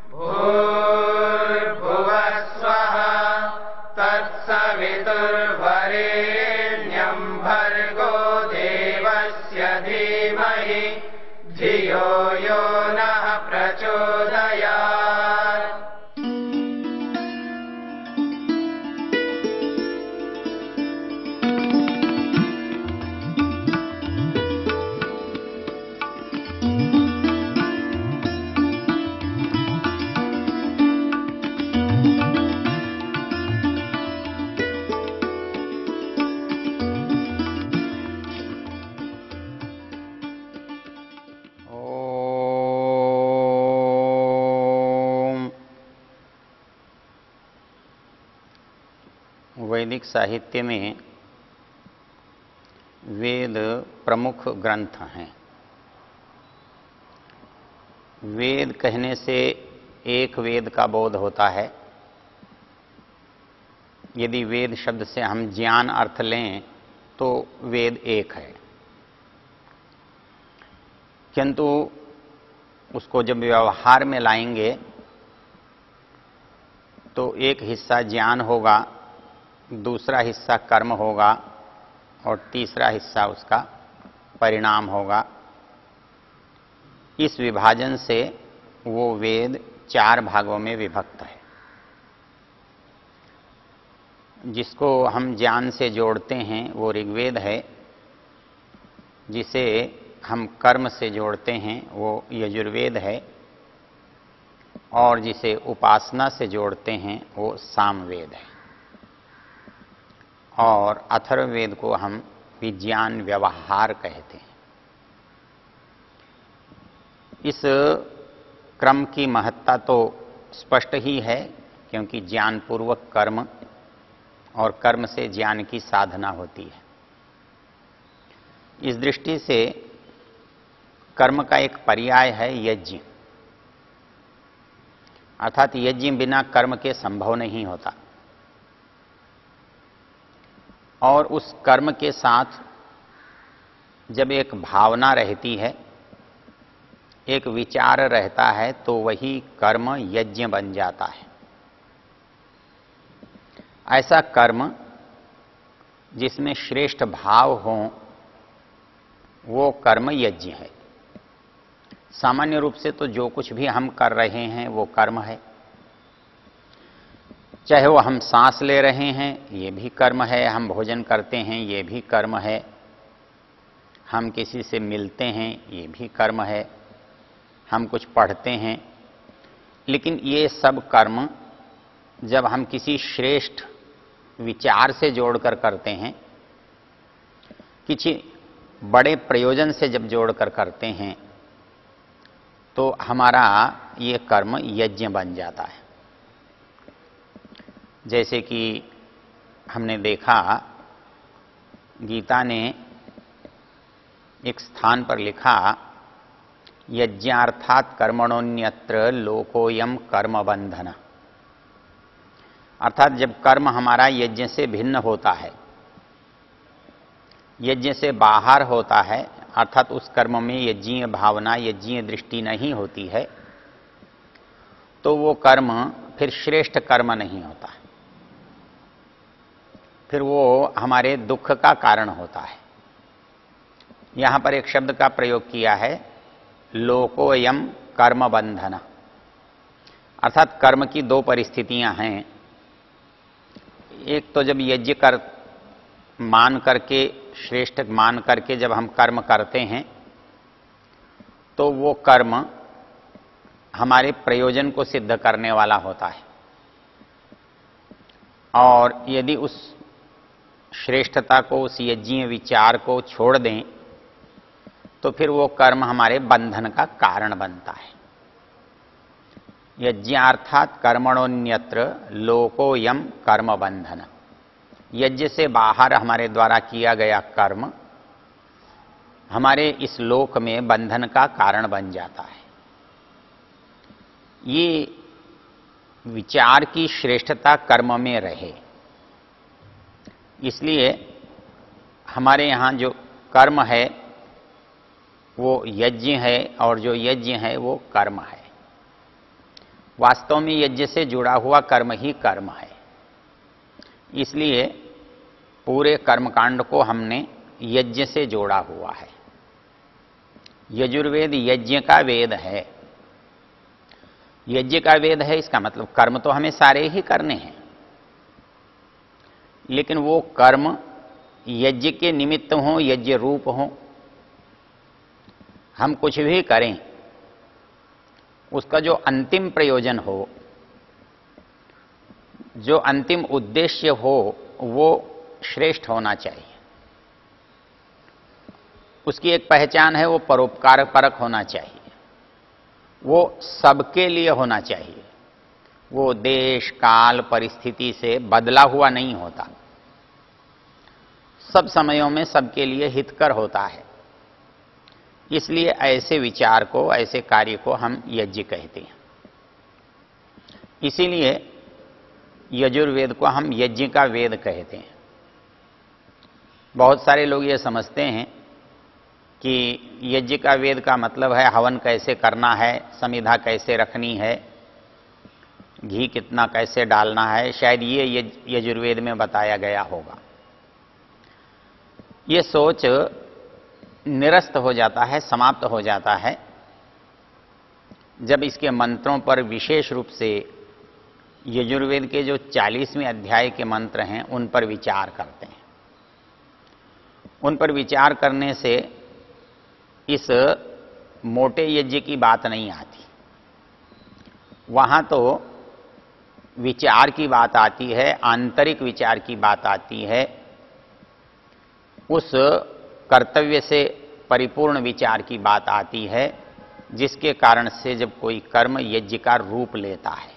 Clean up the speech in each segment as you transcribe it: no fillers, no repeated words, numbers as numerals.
भूर्भुवस्वः तत्सवितुर्वरेण्यं भर्गो देवस्य धीमहि धियो यो नः प्रचोदयात्। वैदिक साहित्य में वेद प्रमुख ग्रंथ हैं। वेद कहने से एक वेद का बोध होता है। यदि वेद शब्द से हम ज्ञान अर्थ लें तो वेद एक है, किंतु उसको जब व्यवहार में लाएंगे तो एक हिस्सा ज्ञान होगा, दूसरा हिस्सा कर्म होगा और तीसरा हिस्सा उसका परिणाम होगा। इस विभाजन से वो वेद 4 भागों में विभक्त है। जिसको हम ज्ञान से जोड़ते हैं वो ऋग्वेद है, जिसे हम कर्म से जोड़ते हैं वो यजुर्वेद है, और जिसे उपासना से जोड़ते हैं वो सामवेद है, और अथर्ववेद को हम विज्ञान व्यवहार कहते हैं। इस क्रम की महत्ता तो स्पष्ट ही है, क्योंकि ज्ञान पूर्वक कर्म और कर्म से ज्ञान की साधना होती है। इस दृष्टि से कर्म का एक पर्याय है यज्ञ, अर्थात यज्ञ बिना कर्म के संभव नहीं होता। और उस कर्म के साथ जब एक भावना रहती है, एक विचार रहता है, तो वही कर्म यज्ञ बन जाता है। ऐसा कर्म जिसमें श्रेष्ठ भाव हो वो कर्म यज्ञ है। सामान्य रूप से तो जो कुछ भी हम कर रहे हैं वो कर्म है। चाहे वो हम सांस ले रहे हैं ये भी कर्म है, हम भोजन करते हैं ये भी कर्म है, हम किसी से मिलते हैं ये भी कर्म है, हम कुछ पढ़ते हैं। लेकिन ये सब कर्म जब हम किसी श्रेष्ठ विचार से जोड़कर करते हैं, किसी बड़े प्रयोजन से जब जोड़कर करते हैं, तो हमारा ये कर्म यज्ञ बन जाता है। जैसे कि हमने देखा, गीता ने एक स्थान पर लिखा, यज्ञार्थात् कर्मणोन्यत्र लोकोयम कर्म बंधन। अर्थात जब कर्म हमारा यज्ञ से भिन्न होता है, यज्ञ से बाहर होता है, अर्थात उस कर्म में यज्ञीय भावना, यज्ञीय दृष्टि नहीं होती है, तो वो कर्म फिर श्रेष्ठ कर्म नहीं होता है, फिर वो हमारे दुख का कारण होता है। यहां पर एक शब्द का प्रयोग किया है, लोकोयम कर्म बंधन। अर्थात कर्म की 2 परिस्थितियां हैं। एक तो जब यज्ञ कर मान करके, श्रेष्ठ मान करके जब हम कर्म करते हैं, तो वो कर्म हमारे प्रयोजन को सिद्ध करने वाला होता है। और यदि उस श्रेष्ठता को, उस यज्ञीय विचार को छोड़ दें, तो फिर वो कर्म हमारे बंधन का कारण बनता है। यज्ञार्थात् कर्मणोन्यत्र लोकोयम कर्म बंधन। यज्ञ से बाहर हमारे द्वारा किया गया कर्म हमारे इस लोक में बंधन का कारण बन जाता है। ये विचार की श्रेष्ठता कर्म में रहे, इसलिए हमारे यहाँ जो कर्म है वो यज्ञ है और जो यज्ञ है वो कर्म है। वास्तव में यज्ञ से जुड़ा हुआ कर्म ही कर्म है। इसलिए पूरे कर्मकांड को हमने यज्ञ से जोड़ा हुआ है। यजुर्वेद यज्ञ का वेद है। यज्ञ का वेद है, इसका मतलब कर्म तो हमें सारे ही करने हैं, लेकिन वो कर्म यज्ञ के निमित्त हों, यज्ञ रूप हों। हम कुछ भी करें, उसका जो अंतिम प्रयोजन हो, जो अंतिम उद्देश्य हो, वो श्रेष्ठ होना चाहिए। उसकी एक पहचान है, वो परोपकार परक होना चाहिए, वो सबके लिए होना चाहिए, वो देश काल परिस्थिति से बदला हुआ नहीं होता, सब समयों में सबके लिए हितकर होता है। इसलिए ऐसे विचार को, ऐसे कार्य को हम यज्ञ कहते हैं। इसीलिए यजुर्वेद को हम यज्ञ का वेद कहते हैं। बहुत सारे लोग ये समझते हैं कि यज्ञ का वेद का मतलब है हवन कैसे करना है, समिधा कैसे रखनी है, घी कितना कैसे डालना है, शायद ये यजुर्वेद में बताया गया होगा। ये सोच निरस्त हो जाता है, समाप्त हो जाता है, जब इसके मंत्रों पर विशेष रूप से यजुर्वेद के जो 40वें अध्याय के मंत्र हैं उन पर विचार करते हैं। उन पर विचार करने से इस मोटे यज्ञ की बात नहीं आती, वहां तो विचार की बात आती है, आंतरिक विचार की बात आती है, उस कर्तव्य से परिपूर्ण विचार की बात आती है, जिसके कारण से जब कोई कर्म यज्ञ का रूप लेता है।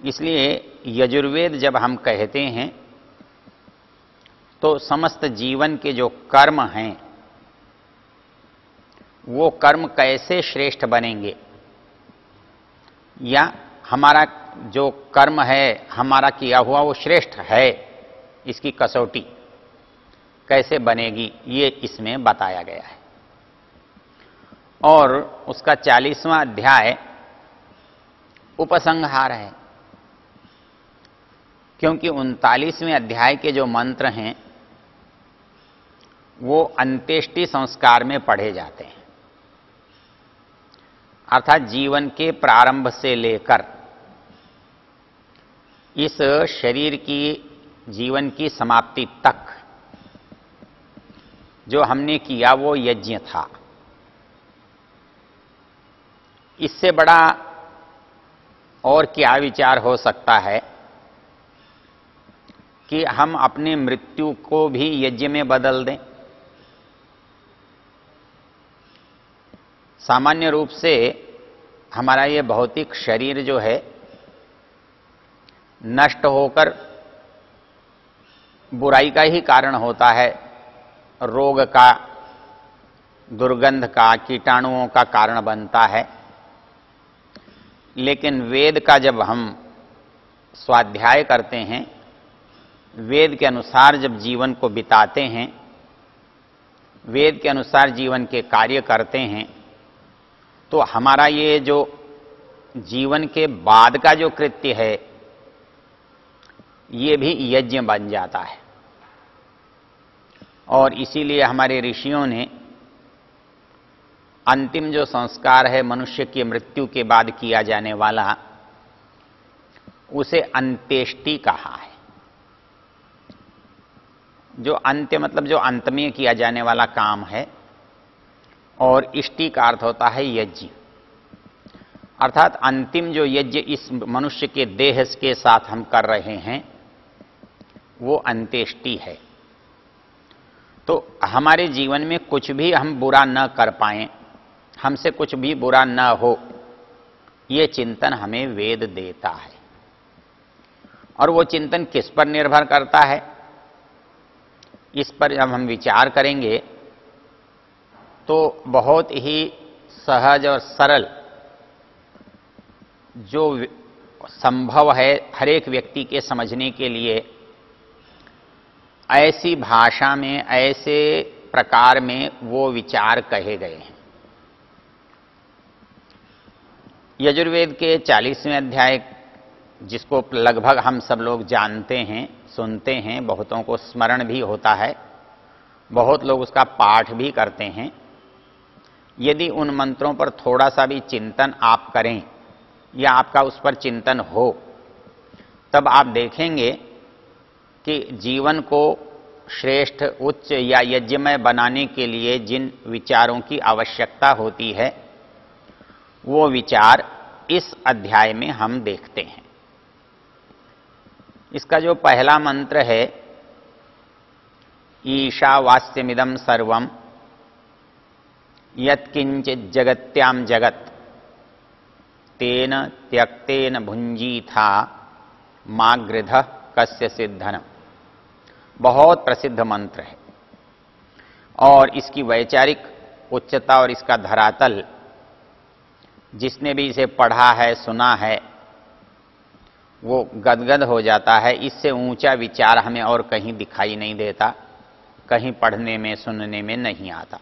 इसलिए यजुर्वेद जब हम कहते हैं तो समस्त जीवन के जो कर्म हैं वो कर्म कैसे श्रेष्ठ बनेंगे, या हमारा जो कर्म है हमारा किया हुआ वो श्रेष्ठ है, इसकी कसौटी कैसे बनेगी, ये इसमें बताया गया है। और उसका 40वां अध्याय उपसंहार है, क्योंकि 39वें अध्याय के जो मंत्र हैं वो अंत्येष्टि संस्कार में पढ़े जाते हैं, अर्थात जीवन के प्रारंभ से लेकर इस शरीर की जीवन की समाप्ति तक जो हमने किया वो यज्ञ था। इससे बड़ा और क्या विचार हो सकता है कि हम अपने मृत्यु को भी यज्ञ में बदल दें। सामान्य रूप से हमारा ये भौतिक शरीर जो है नष्ट होकर बुराई का ही कारण होता है, रोग का, दुर्गंध का, कीटाणुओं का कारण बनता है। लेकिन वेद का जब हम स्वाध्याय करते हैं, वेद के अनुसार जब जीवन को बिताते हैं, वेद के अनुसार जीवन के कार्य करते हैं, तो हमारा ये जो जीवन के बाद का जो कृत्य है ये भी यज्ञ बन जाता है। और इसीलिए हमारे ऋषियों ने अंतिम जो संस्कार है मनुष्य की मृत्यु के बाद किया जाने वाला, उसे अंत्येष्टि कहा है। जो अंत्य मतलब जो अंत में किया जाने वाला काम है, और इष्टि का अर्थ होता है यज्ञ, अर्थात अंतिम जो यज्ञ इस मनुष्य के देह के साथ हम कर रहे हैं वो अंत्येष्टि है। तो हमारे जीवन में कुछ भी हम बुरा न कर पाएं, हमसे कुछ भी बुरा न हो, ये चिंतन हमें वेद देता है। और वो चिंतन किस पर निर्भर करता है, इस पर जब हम विचार करेंगे तो बहुत ही सहज और सरल जो संभव है हर एक व्यक्ति के समझने के लिए, ऐसी भाषा में, ऐसे प्रकार में वो विचार कहे गए हैं। यजुर्वेद के 40वें अध्याय, जिसको लगभग हम सब लोग जानते हैं, सुनते हैं, बहुतों को स्मरण भी होता है, बहुत लोग उसका पाठ भी करते हैं। यदि उन मंत्रों पर थोड़ा सा भी चिंतन आप करें या आपका उस पर चिंतन हो, तब आप देखेंगे कि जीवन को श्रेष्ठ, उच्च या यज्ञमय बनाने के लिए जिन विचारों की आवश्यकता होती है, वो विचार इस अध्याय में हम देखते हैं। इसका जो पहला मंत्र है, ईशावास्यमिदं सर्वं यत्किंचित् जगत्याम जगत तेन त्यक्तेन भुंजीथा मागृधः कस्यचित् धनम्, बहुत प्रसिद्ध मंत्र है। और इसकी वैचारिक उच्चता और इसका धरातल, जिसने भी इसे पढ़ा है, सुना है, वो गदगद हो जाता है। इससे ऊंचा विचार हमें और कहीं दिखाई नहीं देता, कहीं पढ़ने में, सुनने में नहीं आता।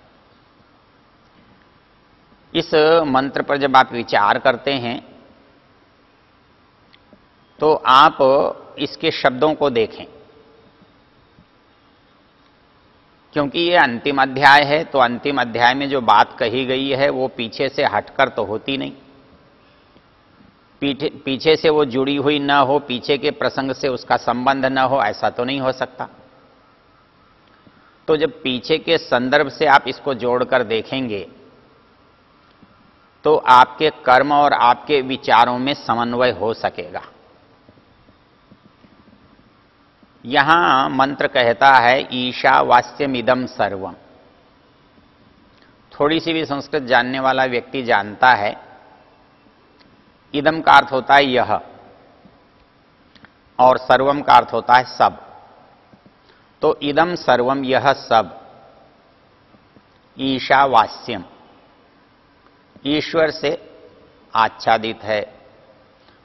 इस मंत्र पर जब आप विचार करते हैं तो आप इसके शब्दों को देखें, क्योंकि ये अंतिम अध्याय है, तो अंतिम अध्याय में जो बात कही गई है वो पीछे से हटकर तो होती नहीं। पीछे से वो जुड़ी हुई न हो, पीछे के प्रसंग से उसका संबंध न हो, ऐसा तो नहीं हो सकता। तो जब पीछे के संदर्भ से आप इसको जोड़कर देखेंगे तो आपके कर्म और आपके विचारों में समन्वय हो सकेगा। यहां मंत्र कहता है ईशावास्यमिदं सर्वम। थोड़ी सी भी संस्कृत जानने वाला व्यक्ति जानता है, इदम का अर्थ होता है यह, और सर्वम का अर्थ होता है सब। तो इदम सर्वम, यह सब, ईशावास्यम, ईश्वर से आच्छादित है।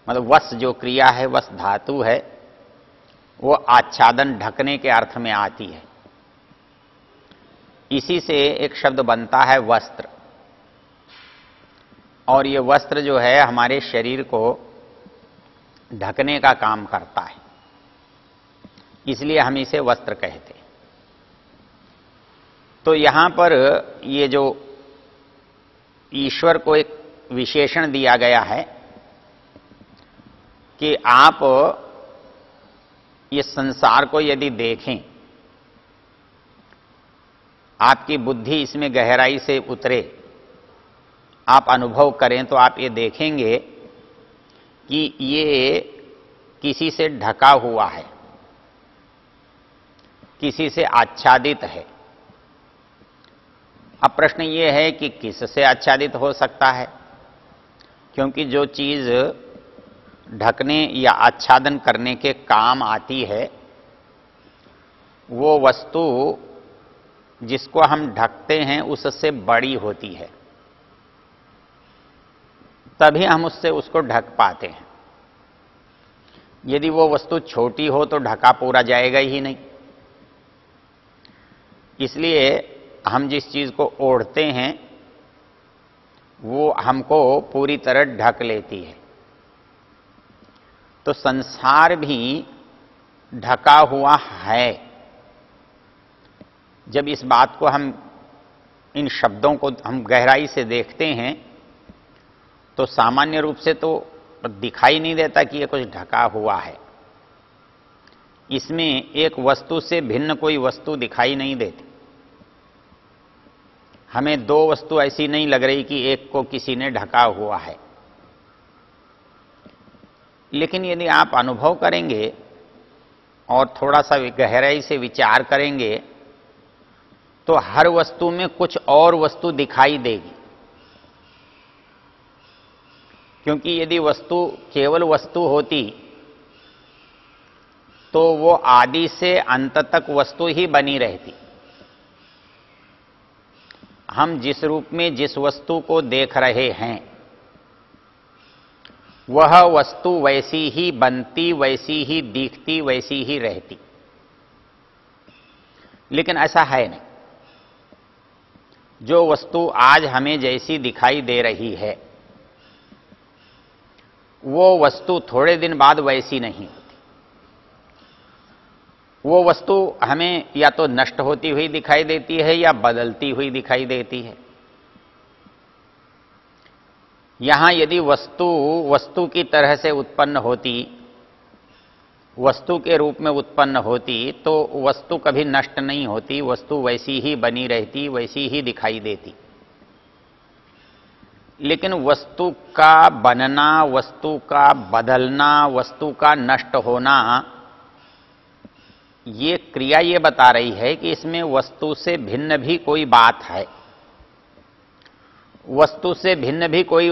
मतलब वस जो क्रिया है, वस धातु है, वो आच्छादन, ढकने के अर्थ में आती है। इसी से एक शब्द बनता है वस्त्र, और ये वस्त्र जो है हमारे शरीर को ढकने का काम करता है, इसलिए हम इसे वस्त्र कहते हैं। तो यहां पर ये जो ईश्वर को एक विशेषण दिया गया है कि आप ये संसार को यदि देखें, आपकी बुद्धि इसमें गहराई से उतरे, आप अनुभव करें, तो आप ये देखेंगे कि ये किसी से ढका हुआ है, किसी से आच्छादित है। अब प्रश्न ये है कि किससे आच्छादित हो सकता है, क्योंकि जो चीज ढकने या आच्छादन करने के काम आती है, वो वस्तु जिसको हम ढकते हैं उससे बड़ी होती है, तभी हम उससे उसको ढक पाते हैं। यदि वो वस्तु छोटी हो तो ढका पूरा जाएगा ही नहीं। इसलिए हम जिस चीज को ओढ़ते हैं वो हमको पूरी तरह ढक लेती है। तो संसार भी ढका हुआ है। जब इस बात को हम, इन शब्दों को हम गहराई से देखते हैं तो सामान्य रूप से तो दिखाई नहीं देता कि ये कुछ ढका हुआ है। इसमें एक वस्तु से भिन्न कोई वस्तु दिखाई नहीं देती। हमें दो वस्तु ऐसी नहीं लग रही कि एक को किसी ने ढका हुआ है। लेकिन यदि आप अनुभव करेंगे और थोड़ा सा गहराई से विचार करेंगे तो हर वस्तु में कुछ और वस्तु दिखाई देगी। क्योंकि यदि वस्तु केवल वस्तु होती तो वो आदि से अंत तक वस्तु ही बनी रहती। हम जिस रूप में जिस वस्तु को देख रहे हैं वह वस्तु वैसी ही बनती, वैसी ही दिखती, वैसी ही रहती। लेकिन ऐसा है नहीं। जो वस्तु आज हमें जैसी दिखाई दे रही है, वो वस्तु थोड़े दिन बाद वैसी नहीं होती। वो वस्तु हमें या तो नष्ट होती हुई दिखाई देती है या बदलती हुई दिखाई देती है। यहां यदि वस्तु की तरह से उत्पन्न होती, वस्तु के रूप में उत्पन्न होती, तो वस्तु कभी नष्ट नहीं होती, वस्तु वैसी ही बनी रहती, वैसी ही दिखाई देती। लेकिन वस्तु का बनना, वस्तु का बदलना, वस्तु का नष्ट होना, ये क्रिया ये बता रही है कि इसमें वस्तु से भिन्न भी कोई बात है, वस्तु से भिन्न भी कोई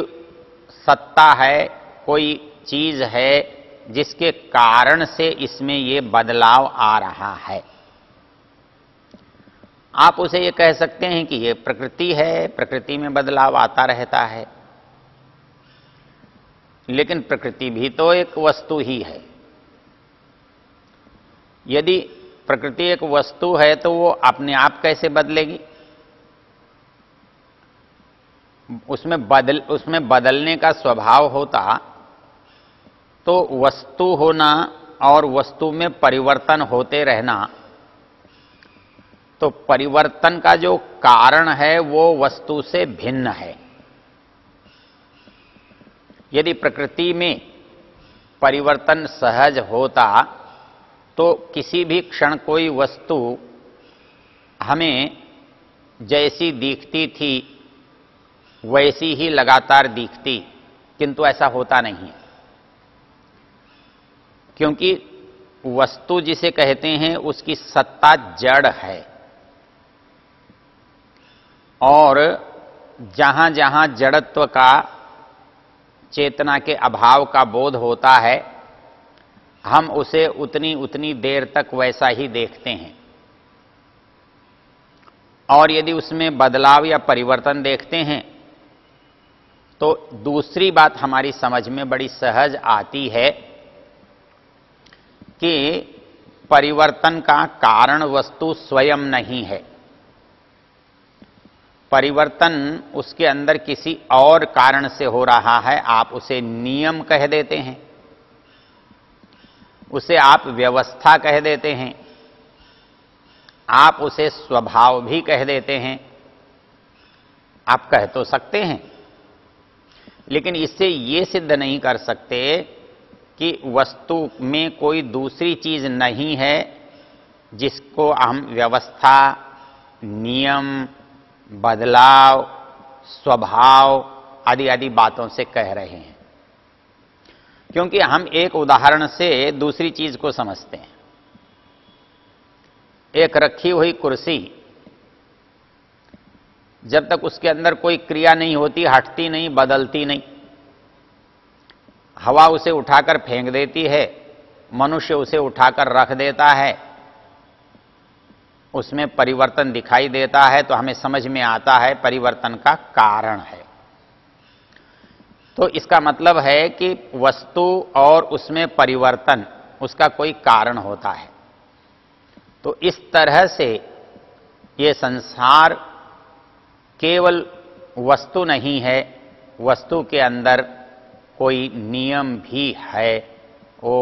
सत्ता है, कोई चीज है जिसके कारण से इसमें ये बदलाव आ रहा है। आप उसे ये कह सकते हैं कि ये प्रकृति है, प्रकृति में बदलाव आता रहता है। लेकिन प्रकृति भी तो एक वस्तु ही है। यदि प्रकृति एक वस्तु है तो वो अपने आप कैसे बदलेगी? उसमें बदलने का स्वभाव होता तो वस्तु होना और वस्तु में परिवर्तन होते रहना, तो परिवर्तन का जो कारण है वो वस्तु से भिन्न है। यदि प्रकृति में परिवर्तन सहज होता तो किसी भी क्षण कोई वस्तु हमें जैसी दिखती थी वैसी ही लगातार दिखती, किंतु ऐसा होता नहीं है। क्योंकि वस्तु जिसे कहते हैं उसकी सत्ता जड़ है, और जहां जहां जड़त्व का, चेतना के अभाव का बोध होता है, हम उसे उतनी उतनी देर तक वैसा ही देखते हैं। और यदि उसमें बदलाव या परिवर्तन देखते हैं तो दूसरी बात हमारी समझ में बड़ी सहज आती है कि परिवर्तन का कारण वस्तु स्वयं नहीं है। परिवर्तन उसके अंदर किसी और कारण से हो रहा है। आप उसे नियम कह देते हैं, उसे आप व्यवस्था कह देते हैं, आप उसे स्वभाव भी कह देते हैं। आप कह तो सकते हैं, लेकिन इससे ये सिद्ध नहीं कर सकते कि वस्तु में कोई दूसरी चीज नहीं है जिसको हम व्यवस्था, नियम, बदलाव, स्वभाव आदि आदि बातों से कह रहे हैं। क्योंकि हम एक उदाहरण से दूसरी चीज को समझते हैं। एक रखी हुई कुर्सी, जब तक उसके अंदर कोई क्रिया नहीं होती, हटती नहीं, बदलती नहीं, हवा उसे उठाकर फेंक देती है, मनुष्य उसे उठाकर रख देता है, उसमें परिवर्तन दिखाई देता है तो हमें समझ में आता है परिवर्तन का कारण है। तो इसका मतलब है कि वस्तु और उसमें परिवर्तन, उसका कोई कारण होता है। तो इस तरह से ये संसार केवल वस्तु नहीं है, वस्तु के अंदर कोई नियम भी है। ओ